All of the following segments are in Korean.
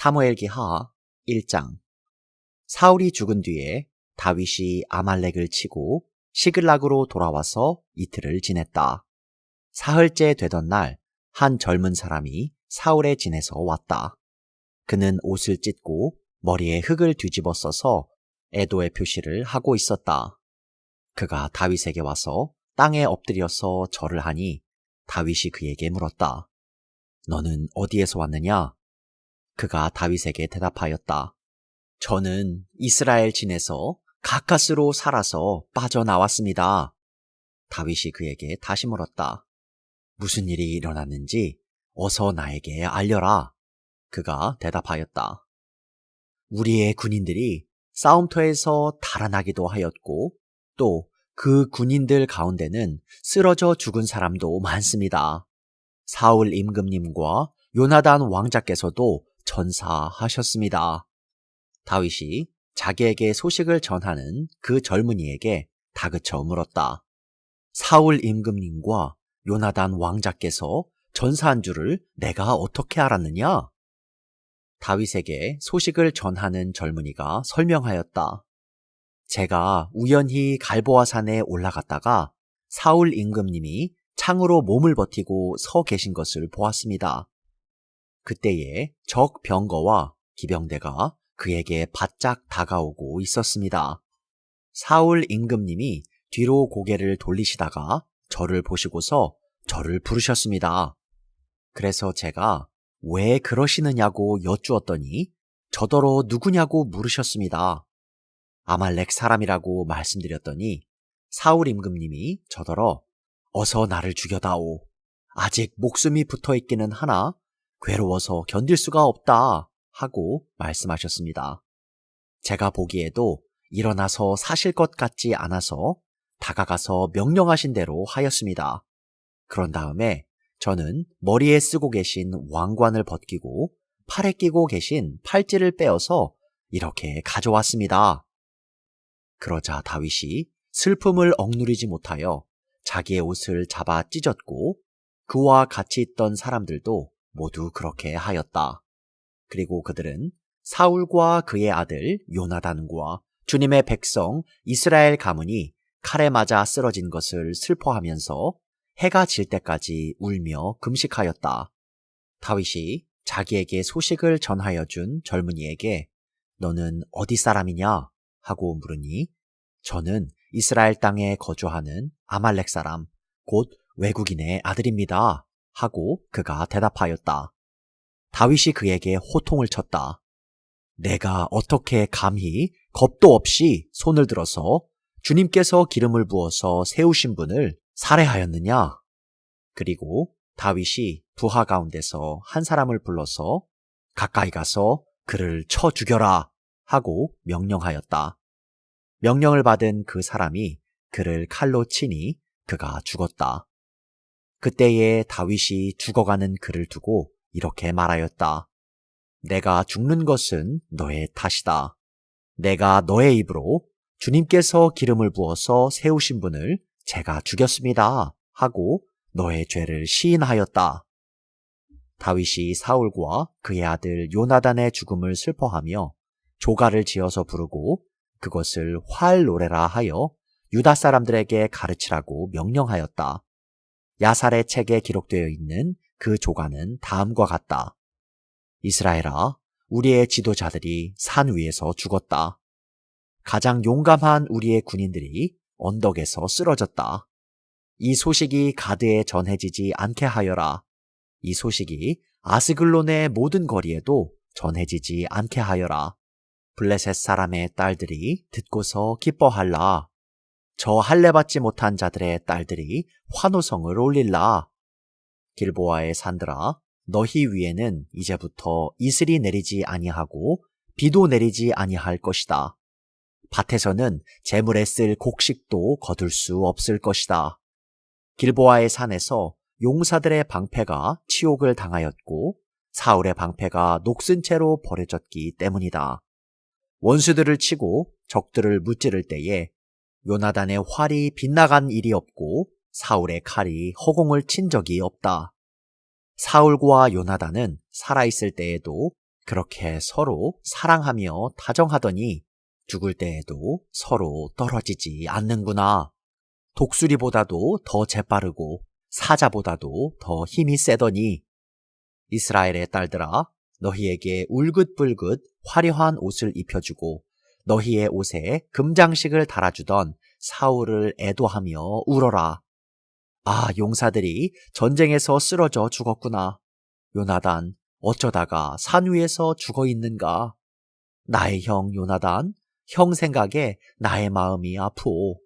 사무엘기하 1장. 사울이 죽은 뒤에 다윗이 아말렉을 치고 시글락으로 돌아와서 이틀을 지냈다. 사흘째 되던 날 한 젊은 사람이 사울의 진에서 왔다. 그는 옷을 찢고 머리에 흙을 뒤집어 써서 애도의 표시를 하고 있었다. 그가 다윗에게 와서 땅에 엎드려서 절을 하니 다윗이 그에게 물었다. 너는 어디에서 왔느냐? 그가 다윗에게 대답하였다. 저는 이스라엘 진에서 가카스로 살아서 빠져나왔습니다. 다윗이 그에게 다시 물었다. 무슨 일이 일어났는지 어서 나에게 알려라. 그가 대답하였다. 우리의 군인들이 싸움터에서 달아나기도 하였고 또 그 군인들 가운데는 쓰러져 죽은 사람도 많습니다. 사울 임금님과 요나단 왕자께서도 전사하셨습니다. 다윗이 자기에게 소식을 전하는 그 젊은이에게 다그쳐 물었다. 사울 임금님과 요나단 왕자께서 전사한 줄을 내가 어떻게 알았느냐? 다윗에게 소식을 전하는 젊은이가 설명하였다. 제가 우연히 갈보아 산에 올라갔다가 사울 임금님이 창으로 몸을 버티고 서 계신 것을 보았습니다. 그때에 적 병거와 기병대가 그에게 바짝 다가오고 있었습니다. 사울 임금님이 뒤로 고개를 돌리시다가 저를 보시고서 저를 부르셨습니다. 그래서 제가 왜 그러시느냐고 여쭈었더니 저더러 누구냐고 물으셨습니다. 아말렉 사람이라고 말씀드렸더니 사울 임금님이 저더러 어서 나를 죽여다오. 아직 목숨이 붙어있기는 하나 괴로워서 견딜 수가 없다 하고 말씀하셨습니다. 제가 보기에도 일어나서 사실 것 같지 않아서 다가가서 명령하신 대로 하였습니다. 그런 다음에 저는 머리에 쓰고 계신 왕관을 벗기고 팔에 끼고 계신 팔찌를 빼어서 이렇게 가져왔습니다. 그러자 다윗이 슬픔을 억누르지 못하여 자기의 옷을 잡아 찢었고 그와 같이 있던 사람들도 모두 그렇게 하였다. 그리고 그들은 사울과 그의 아들 요나단과 주님의 백성 이스라엘 가문이 칼에 맞아 쓰러진 것을 슬퍼하면서 해가 질 때까지 울며 금식하였다. 다윗이 자기에게 소식을 전하여 준 젊은이에게 너는 어디 사람이냐 하고 물으니 저는 이스라엘 땅에 거주하는 아말렉 사람 곧 외국인의 아들입니다 하고 그가 대답하였다. 다윗이 그에게 호통을 쳤다. 내가 어떻게 감히 겁도 없이 손을 들어서 주님께서 기름을 부어서 세우신 분을 살해하였느냐? 그리고 다윗이 부하 가운데서 한 사람을 불러서 가까이 가서 그를 쳐 죽여라 하고 명령하였다. 명령을 받은 그 사람이 그를 칼로 치니 그가 죽었다. 그때에 다윗이 죽어가는 그를 두고 이렇게 말하였다. 내가 죽는 것은 너의 탓이다. 내가 너의 입으로 주님께서 기름을 부어서 세우신 분을 제가 죽였습니다 하고 너의 죄를 시인하였다. 다윗이 사울과 그의 아들 요나단의 죽음을 슬퍼하며 조가를 지어서 부르고 그것을 활 노래라 하여 유다 사람들에게 가르치라고 명령하였다. 야살의 책에 기록되어 있는 그 조가는 다음과 같다. 이스라엘아, 우리의 지도자들이 산 위에서 죽었다. 가장 용감한 우리의 군인들이 언덕에서 쓰러졌다. 이 소식이 가드에 전해지지 않게 하여라. 이 소식이 아스글론의 모든 거리에도 전해지지 않게 하여라. 블레셋 사람의 딸들이 듣고서 기뻐할라. 저 할례받지 못한 자들의 딸들이 환호성을 올릴라. 길보아의 산들아, 너희 위에는 이제부터 이슬이 내리지 아니하고 비도 내리지 아니할 것이다. 밭에서는 재물에 쓸 곡식도 거둘 수 없을 것이다. 길보아의 산에서 용사들의 방패가 치욕을 당하였고 사울의 방패가 녹슨 채로 버려졌기 때문이다. 원수들을 치고 적들을 무찌를 때에 요나단의 활이 빗나간 일이 없고 사울의 칼이 허공을 친 적이 없다. 사울과 요나단은 살아있을 때에도 그렇게 서로 사랑하며 다정하더니 죽을 때에도 서로 떨어지지 않는구나. 독수리보다도 더 재빠르고 사자보다도 더 힘이 세더니 이스라엘의 딸들아, 너희에게 울긋불긋 화려한 옷을 입혀주고 너희의 옷에 금장식을 달아주던 사울을 애도하며 울어라. 아, 용사들이 전쟁에서 쓰러져 죽었구나. 요나단, 어쩌다가 산 위에서 죽어 있는가? 나의 형 요나단, 형 생각에 나의 마음이 아프오.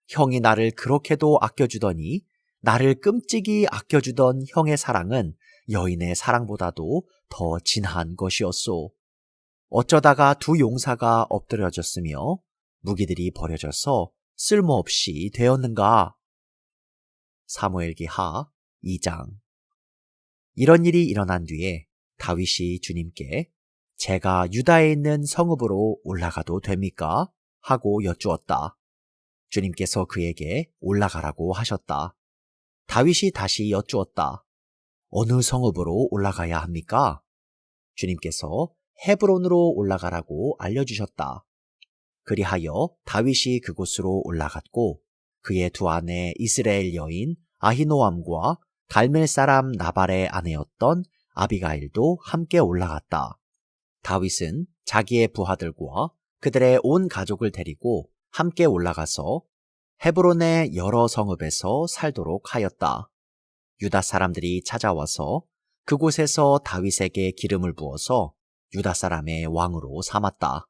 형이 나를 그렇게도 아껴주더니 나를 끔찍이 아껴주던 형의 사랑은 여인의 사랑보다도 더 진한 것이었소. 어쩌다가 두 용사가 엎드려졌으며 무기들이 버려져서 쓸모없이 되었는가? 사무엘기 하 2장. 이런 일이 일어난 뒤에 다윗이 주님께 제가 유다에 있는 성읍으로 올라가도 됩니까? 하고 여쭈었다. 주님께서 그에게 올라가라고 하셨다. 다윗이 다시 여쭈었다. 어느 성읍으로 올라가야 합니까? 주님께서 헤브론으로 올라가라고 알려주셨다. 그리하여 다윗이 그곳으로 올라갔고 그의 두 아내 이스라엘 여인 아히노암과 갈멜 사람 나발의 아내였던 아비가일도 함께 올라갔다. 다윗은 자기의 부하들과 그들의 온 가족을 데리고 함께 올라가서 헤브론의 여러 성읍에서 살도록 하였다. 유다 사람들이 찾아와서 그곳에서 다윗에게 기름을 부어서 유다 사람의 왕으로 삼았다.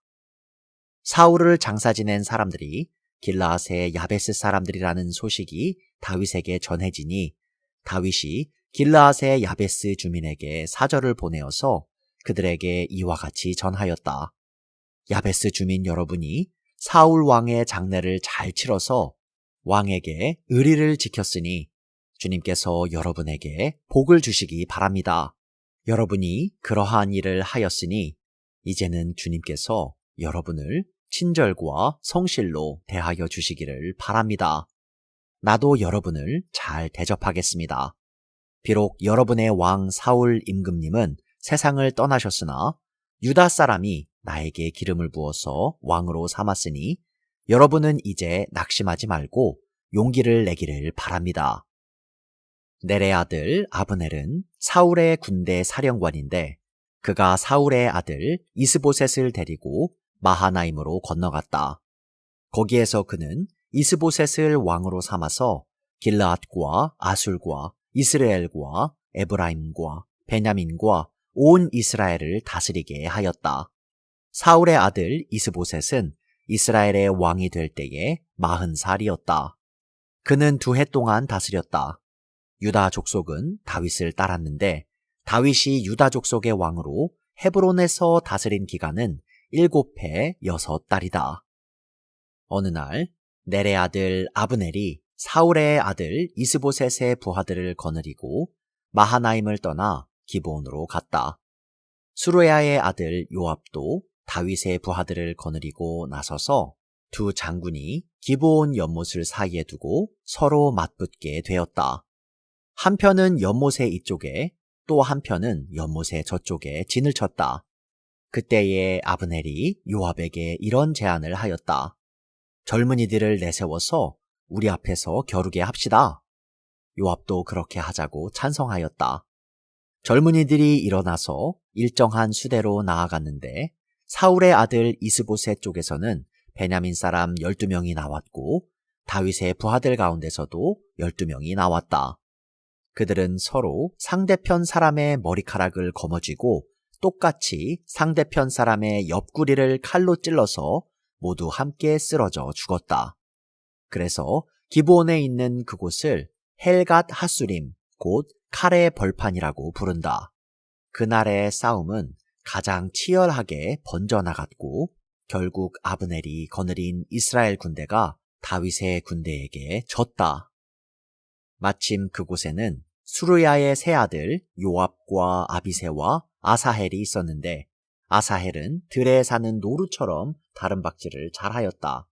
사울을 장사 지낸 사람들이 길르앗의 야베스 사람들이라는 소식이 다윗에게 전해지니 다윗이 길르앗의 야베스 주민에게 사절을 보내어서 그들에게 이와 같이 전하였다. 야베스 주민 여러분이 사울 왕의 장례를 잘 치러서 왕에게 의리를 지켰으니 주님께서 여러분에게 복을 주시기 바랍니다. 여러분이 그러한 일을 하였으니 이제는 주님께서 여러분을 친절과 성실로 대하여 주시기를 바랍니다. 나도 여러분을 잘 대접하겠습니다. 비록 여러분의 왕 사울 임금님은 세상을 떠나셨으나 유다 사람이 나에게 기름을 부어서 왕으로 삼았으니 여러분은 이제 낙심하지 말고 용기를 내기를 바랍니다. 넬의 아들 아브넬은 사울의 군대 사령관인데 그가 사울의 아들 이스보셋을 데리고 마하나임으로 건너갔다. 거기에서 그는 이스보셋을 왕으로 삼아서 길르앗과 아술과 이스라엘과 에브라임과 베냐민과 온 이스라엘을 다스리게 하였다. 사울의 아들 이스보셋은 이스라엘의 왕이 될 때에 40살이었다. 그는 2해 동안 다스렸다. 유다 족속은 다윗을 따랐는데 다윗이 유다 족속의 왕으로 헤브론에서 다스린 기간은 7해 6달이다. 어느 날 넬의 아들 아브넬이 사울의 아들 이스보셋의 부하들을 거느리고 마하나임을 떠나 기브온으로 갔다. 수르야의 아들 요압도 다윗의 부하들을 거느리고 나서서 두 장군이 기브온 연못을 사이에 두고 서로 맞붙게 되었다. 한편은 연못의 이쪽에 또 한편은 연못의 저쪽에 진을 쳤다. 그때에 아브넬이 요압에게 이런 제안을 하였다. 젊은이들을 내세워서 우리 앞에서 겨루게 합시다. 요압도 그렇게 하자고 찬성하였다. 젊은이들이 일어나서 일정한 수대로 나아갔는데 사울의 아들 이스보셋 쪽에서는 베냐민 사람 12명이 나왔고 다윗의 부하들 가운데서도 12명이 나왔다. 그들은 서로 상대편 사람의 머리카락을 거머쥐고 똑같이 상대편 사람의 옆구리를 칼로 찔러서 모두 함께 쓰러져 죽었다. 그래서 기브온에 있는 그곳을 헬갓 하수림, 곧 칼의 벌판이라고 부른다. 그날의 싸움은 가장 치열하게 번져나갔고 결국 아브넬이 거느린 이스라엘 군대가 다윗의 군대에게 졌다. 마침 그곳에는 수르야의 세 아들 요압과 아비새와 아사헬이 있었는데 아사헬은 들에 사는 노루처럼 다름박질을 잘하였다.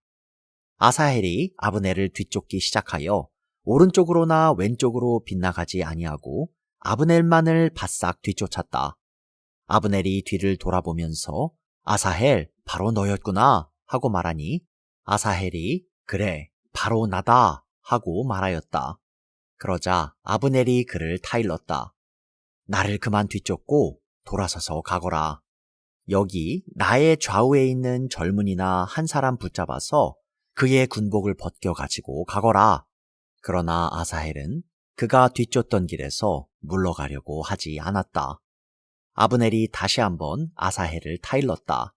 아사헬이 아브넬을 뒤쫓기 시작하여 오른쪽으로나 왼쪽으로 빗나가지 아니하고 아브넬만을 바싹 뒤쫓았다. 아브넬이 뒤를 돌아보면서 아사헬, 바로 너였구나 하고 말하니 아사헬이 그래, 바로 나다 하고 말하였다. 그러자 아브넬이 그를 타일렀다. 나를 그만 뒤쫓고 돌아서서 가거라. 여기 나의 좌우에 있는 젊은이나 한 사람 붙잡아서 그의 군복을 벗겨가지고 가거라. 그러나 아사헬은 그가 뒤쫓던 길에서 물러가려고 하지 않았다. 아브넬이 다시 한번 아사헬을 타일렀다.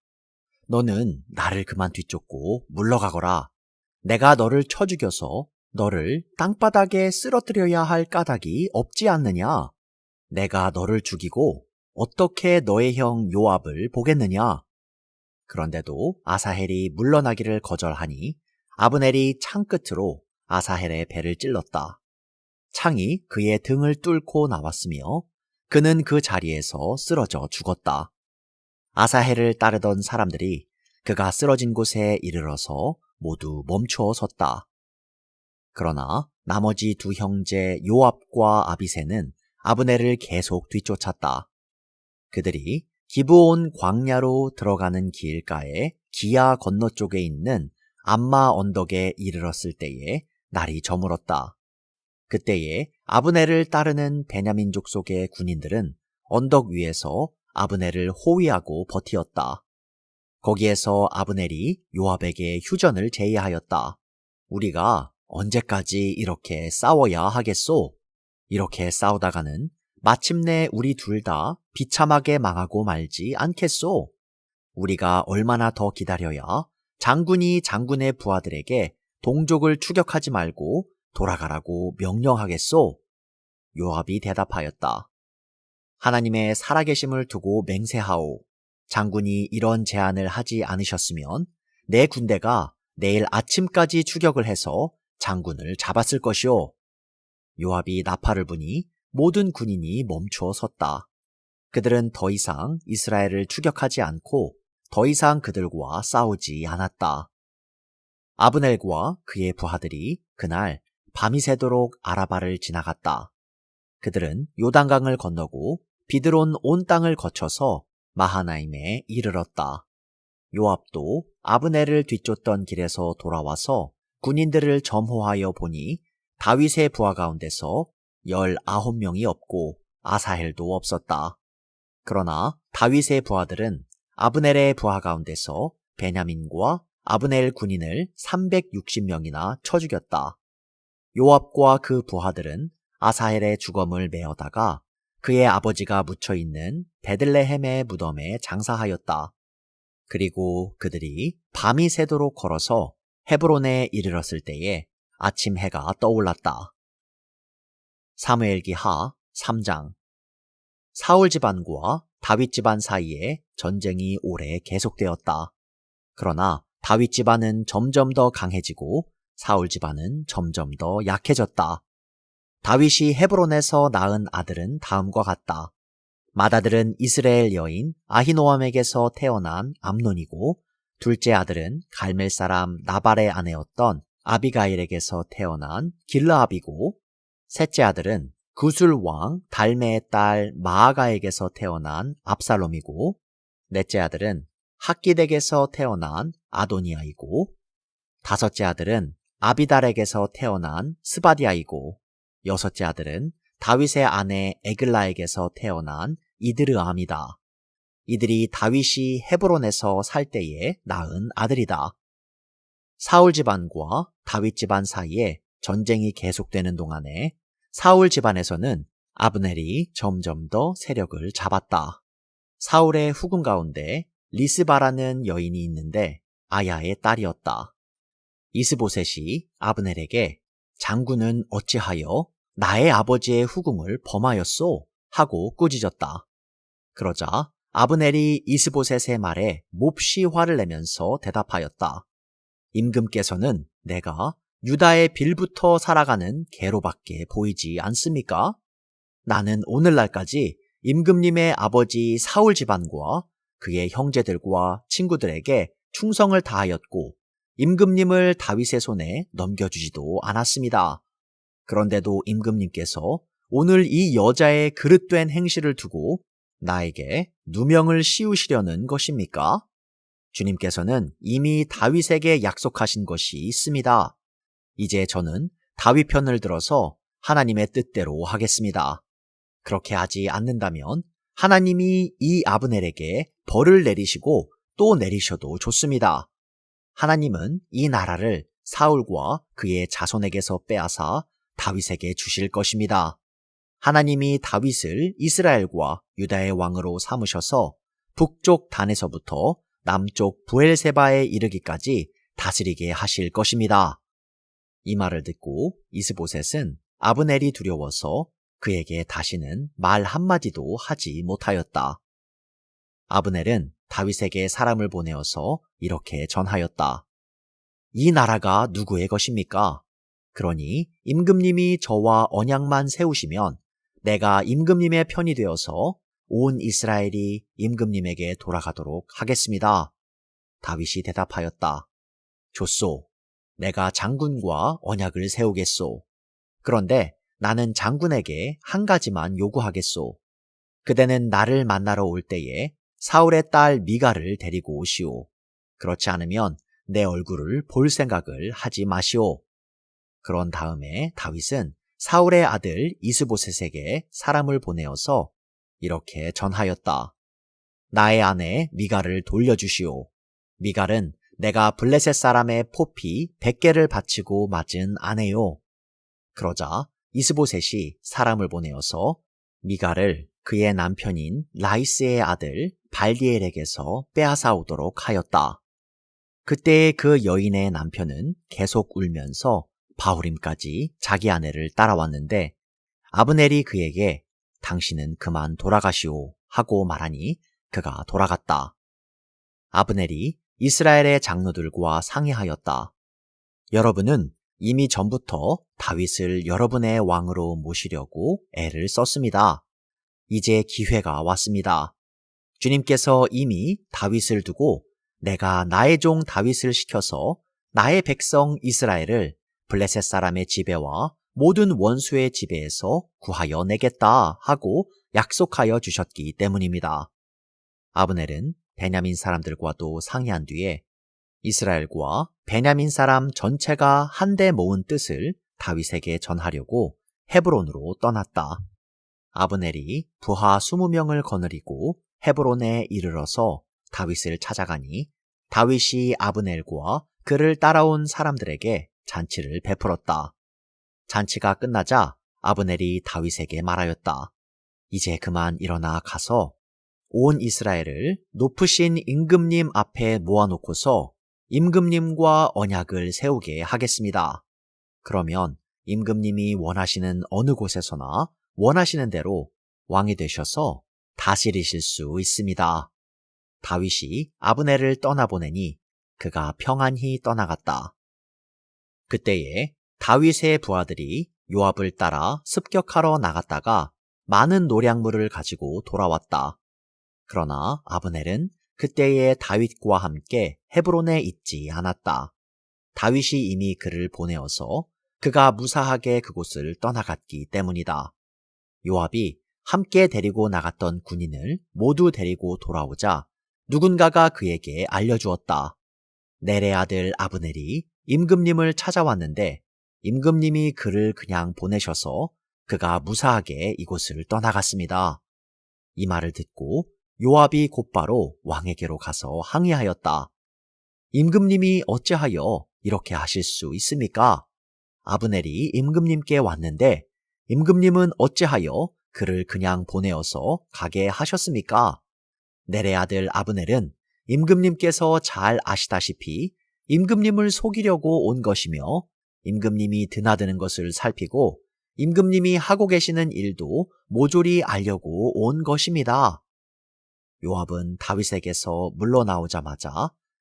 너는 나를 그만 뒤쫓고 물러가거라. 내가 너를 쳐 죽여서 너를 땅바닥에 쓰러뜨려야 할 까닭이 없지 않느냐? 내가 너를 죽이고 어떻게 너의 형 요압을 보겠느냐? 그런데도 아사헬이 물러나기를 거절하니 아브넬이 창 끝으로 아사헬의 배를 찔렀다. 창이 그의 등을 뚫고 나왔으며 그는 그 자리에서 쓰러져 죽었다. 아사헬을 따르던 사람들이 그가 쓰러진 곳에 이르러서 모두 멈추어 섰다. 그러나 나머지 두 형제 요압과 아비새는 아브넬을 계속 뒤쫓았다. 그들이 기브온 광야로 들어가는 길가에 기야 건너쪽에 있는 암마 언덕에 이르렀을 때에 날이 저물었다. 그때에 아브넬을 따르는 베냐민 족속의 군인들은 언덕 위에서 아브넬을 호위하고 버티었다. 거기에서 아브넬이 요압에게 휴전을 제의하였다. 우리가 언제까지 이렇게 싸워야 하겠소? 이렇게 싸우다가는 마침내 우리 둘 다 비참하게 망하고 말지 않겠소? 우리가 얼마나 더 기다려야 장군이 장군의 부하들에게 동족을 추격하지 말고 돌아가라고 명령하겠소? 요압이 대답하였다. 하나님의 살아계심을 두고 맹세하오. 장군이 이런 제안을 하지 않으셨으면 내 군대가 내일 아침까지 추격을 해서 장군을 잡았을 것이오. 요압이 나팔을 부니 모든 군인이 멈추어 섰다. 그들은 더 이상 이스라엘을 추격하지 않고 더 이상 그들과 싸우지 않았다. 아브넬과 그의 부하들이 그날 밤이 새도록 아라바를 지나갔다. 그들은 요단강을 건너고 비드론 온 땅을 거쳐서 마하나임에 이르렀다. 요압도 아브넬을 뒤쫓던 길에서 돌아와서 군인들을 점호하여 보니 다윗의 부하 가운데서 19명이 없고 아사헬도 없었다. 그러나 다윗의 부하들은 아브넬의 부하 가운데서 베냐민과 아브넬 군인을 360명이나 쳐 죽였다. 요압과 그 부하들은 아사헬의 주검을 메어다가 그의 아버지가 묻혀있는 베들레헴의 무덤에 장사하였다. 그리고 그들이 밤이 새도록 걸어서 헤브론에 이르렀을 때에 아침 해가 떠올랐다. 사무엘기 하 3장. 사울 집안과 다윗 집안 사이에 전쟁이 오래 계속되었다. 그러나 다윗 집안은 점점 더 강해지고 사울 집안은 점점 더 약해졌다. 다윗이 헤브론에서 낳은 아들은 다음과 같다. 맏아들은 이스라엘 여인 아히노암에게서 태어난 암논이고 둘째 아들은 갈멜 사람 나발의 아내였던 아비가일에게서 태어난 길르압이고 셋째 아들은 구술 왕 달메의 딸 마아가에게서 태어난 압살롬이고 넷째 아들은 학기덱에서 태어난 아도니아이고 다섯째 아들은 아비달에게서 태어난 스바디아이고 여섯째 아들은 다윗의 아내 에글라에게서 태어난 이드르암이다. 이들이 다윗이 헤브론에서 살 때에 낳은 아들이다. 사울 집안과 다윗 집안 사이에 전쟁이 계속되는 동안에 사울 집안에서는 아브넬이 점점 더 세력을 잡았다. 사울의 후궁 가운데 리스바라는 여인이 있는데 아야의 딸이었다. 이스보셋이 아브넬에게 장군은 어찌하여 나의 아버지의 후궁을 범하였소? 하고 꾸짖었다. 그러자 아브넬이 이스보셋의 말에 몹시 화를 내면서 대답하였다. 임금께서는 내가 유다의 빌부터 살아가는 개로밖에 보이지 않습니까? 나는 오늘날까지 임금님의 아버지 사울 집안과 그의 형제들과 친구들에게 충성을 다하였고 임금님을 다윗의 손에 넘겨주지도 않았습니다. 그런데도 임금님께서 오늘 이 여자의 그릇된 행실을 두고 나에게 누명을 씌우시려는 것입니까? 주님께서는 이미 다윗에게 약속하신 것이 있습니다. 이제 저는 다윗 편을 들어서 하나님의 뜻대로 하겠습니다. 그렇게 하지 않는다면 하나님이 이 아브넬에게 벌을 내리시고 또 내리셔도 좋습니다. 하나님은 이 나라를 사울과 그의 자손에게서 빼앗아 다윗에게 주실 것입니다. 하나님이 다윗을 이스라엘과 유다의 왕으로 삼으셔서 북쪽 단에서부터 남쪽 부엘세바에 이르기까지 다스리게 하실 것입니다. 이 말을 듣고 이스보셋은 아브넬이 두려워서 그에게 다시는 말 한마디도 하지 못하였다. 아브넬은 다윗에게 사람을 보내어서 이렇게 전하였다. 이 나라가 누구의 것입니까? 그러니 임금님이 저와 언약만 세우시면 내가 임금님의 편이 되어서 온 이스라엘이 임금님에게 돌아가도록 하겠습니다. 다윗이 대답하였다. 좋소. 내가 장군과 언약을 세우겠소. 그런데 나는 장군에게 한 가지만 요구하겠소. 그대는 나를 만나러 올 때에 사울의 딸 미갈을 데리고 오시오. 그렇지 않으면 내 얼굴을 볼 생각을 하지 마시오. 그런 다음에 다윗은 사울의 아들 이스보셋에게 사람을 보내어서 이렇게 전하였다. 나의 아내 미갈을 돌려주시오. 미갈은 내가 블레셋 사람의 포피 100개를 바치고 맞은 아내요. 그러자 이스보셋이 사람을 보내어서 미갈을 그의 남편인 라이스의 아들 발디엘에게서 빼앗아 오도록 하였다. 그때 그 여인의 남편은 계속 울면서 바후림까지 자기 아내를 따라왔는데 아브넬이 그에게 당신은 그만 돌아가시오 하고 말하니 그가 돌아갔다. 아브넬이 이스라엘의 장로들과 상의하였다. 여러분은 이미 전부터 다윗을 여러분의 왕으로 모시려고 애를 썼습니다. 이제 기회가 왔습니다. 주님께서 이미 다윗을 두고 내가 나의 종 다윗을 시켜서 나의 백성 이스라엘을 블레셋 사람의 지배와 모든 원수의 지배에서 구하여 내겠다 하고 약속하여 주셨기 때문입니다. 아브넬은 베냐민 사람들과도 상의한 뒤에 이스라엘과 베냐민 사람 전체가 한데 모은 뜻을 다윗에게 전하려고 헤브론으로 떠났다. 아브넬이 부하 20명을 거느리고 헤브론에 이르러서 다윗을 찾아가니 다윗이 아브넬과 그를 따라온 사람들에게 잔치를 베풀었다. 잔치가 끝나자 아브넬이 다윗에게 말하였다. 이제 그만 일어나 가서 온 이스라엘을 높으신 임금님 앞에 모아놓고서 임금님과 언약을 세우게 하겠습니다. 그러면 임금님이 원하시는 어느 곳에서나 원하시는 대로 왕이 되셔서 다스리실 수 있습니다. 다윗이 아브넬을 떠나보내니 그가 평안히 떠나갔다. 그때에 다윗의 부하들이 요압을 따라 습격하러 나갔다가 많은 노량물을 가지고 돌아왔다. 그러나 아브넬은 그때에 다윗과 함께 헤브론에 있지 않았다. 다윗이 이미 그를 보내어서 그가 무사하게 그곳을 떠나갔기 때문이다. 요압이 함께 데리고 나갔던 군인을 모두 데리고 돌아오자 누군가가 그에게 알려주었다. 넬의 아들 아브넬이 임금님을 찾아왔는데 임금님이 그를 그냥 보내셔서 그가 무사하게 이곳을 떠나갔습니다. 이 말을 듣고 요압이 곧바로 왕에게로 가서 항의하였다. 임금님이 어찌하여 이렇게 하실 수 있습니까? 아브넬이 임금님께 왔는데 임금님은 어찌하여 그를 그냥 보내어서 가게 하셨습니까? 넬의 아들 아브넬은 임금님께서 잘 아시다시피 임금님을 속이려고 온 것이며 임금님이 드나드는 것을 살피고 임금님이 하고 계시는 일도 모조리 알려고 온 것입니다. 요압은 다윗에게서 물러나오자마자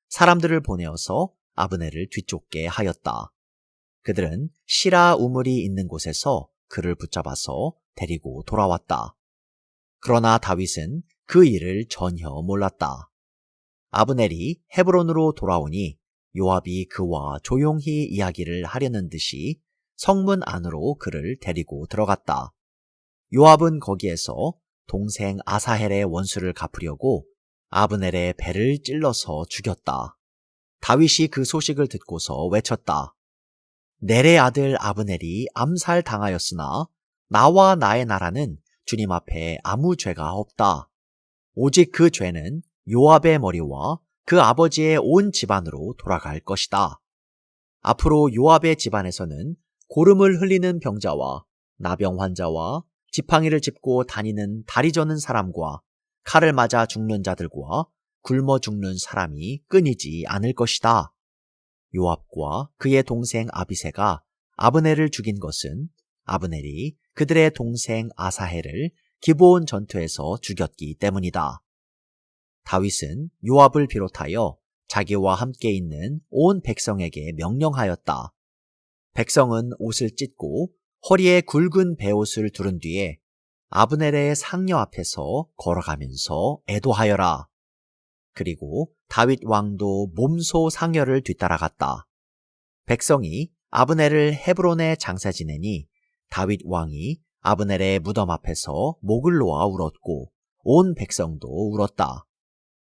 사람들을 보내어서 아브넬을 뒤쫓게 하였다. 그들은 시라 우물이 있는 곳에서 그를 붙잡아서 데리고 돌아왔다. 그러나 다윗은 그 일을 전혀 몰랐다. 아브넬이 헤브론으로 돌아오니 요압이 그와 조용히 이야기를 하려는 듯이 성문 안으로 그를 데리고 들어갔다. 요압은 거기에서 동생 아사헬의 원수를 갚으려고 아브넬의 배를 찔러서 죽였다. 다윗이 그 소식을 듣고서 외쳤다. 넬의 아들 아브넬이 암살당하였으나 나와 나의 나라는 주님 앞에 아무 죄가 없다. 오직 그 죄는 요압의 머리와 그 아버지의 온 집안으로 돌아갈 것이다. 앞으로 요압의 집안에서는 고름을 흘리는 병자와 나병 환자와 지팡이를 짚고 다니는 다리 저는 사람과 칼을 맞아 죽는 자들과 굶어 죽는 사람이 끊이지 않을 것이다. 요압과 그의 동생 아비새가 아브넬을 죽인 것은 아브넬이 그들의 동생 아사헬을 기브온 전투에서 죽였기 때문이다. 다윗은 요압을 비롯하여 자기와 함께 있는 온 백성에게 명령하였다. 백성은 옷을 찢고 허리에 굵은 베옷을 두른 뒤에 아브넬의 상녀 앞에서 걸어가면서 애도하여라. 그리고 다윗 왕도 몸소 상녀를 뒤따라갔다. 백성이 아브넬을 헤브론에 장사 지내니 다윗 왕이 아브넬의 무덤 앞에서 목을 놓아 울었고 온 백성도 울었다.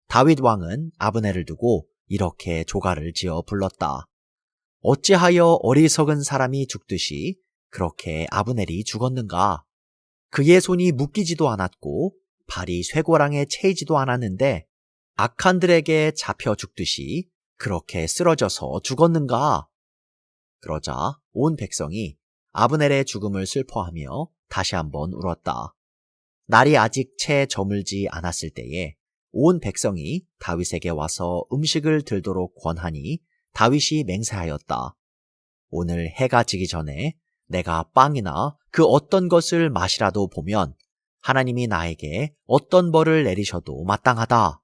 다윗 왕은 아브넬을 두고 이렇게 조가를 지어 불렀다. 어찌하여 어리석은 사람이 죽듯이 그렇게 아브넬이 죽었는가? 그의 손이 묶이지도 않았고 발이 쇠고랑에 채이지도 않았는데 악한들에게 잡혀 죽듯이 그렇게 쓰러져서 죽었는가? 그러자 온 백성이 아브넬의 죽음을 슬퍼하며 다시 한번 울었다. 날이 아직 채 저물지 않았을 때에 온 백성이 다윗에게 와서 음식을 들도록 권하니 다윗이 맹세하였다. 오늘 해가 지기 전에 내가 빵이나 그 어떤 것을 마시라도 보면 하나님이 나에게 어떤 벌을 내리셔도 마땅하다.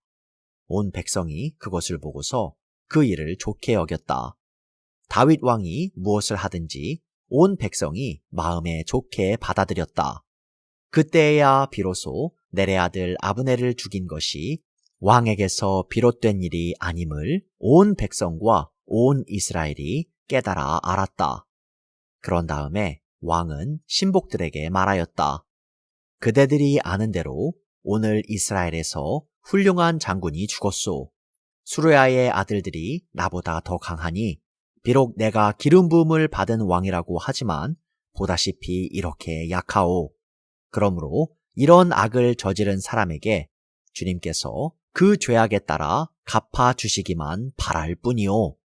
온 백성이 그것을 보고서 그 일을 좋게 여겼다. 다윗 왕이 무엇을 하든지 온 백성이 마음에 좋게 받아들였다. 그때야 비로소 넬의 아들 아브넬을 죽인 것이 왕에게서 비롯된 일이 아님을 온 백성과 온 이스라엘이 깨달아 알았다. 그런 다음에 왕은 신복들에게 말하였다. 그대들이 아는 대로 오늘 이스라엘에서 훌륭한 장군이 죽었소. 수르야의 아들들이 나보다 더 강하니 비록 내가 기름 부음을 받은 왕이라고 하지만 보다시피 이렇게 약하오. 그러므로 이런 악을 저지른 사람에게 주님께서 그 죄악에 따라 갚아 주시기만 바랄 뿐이오.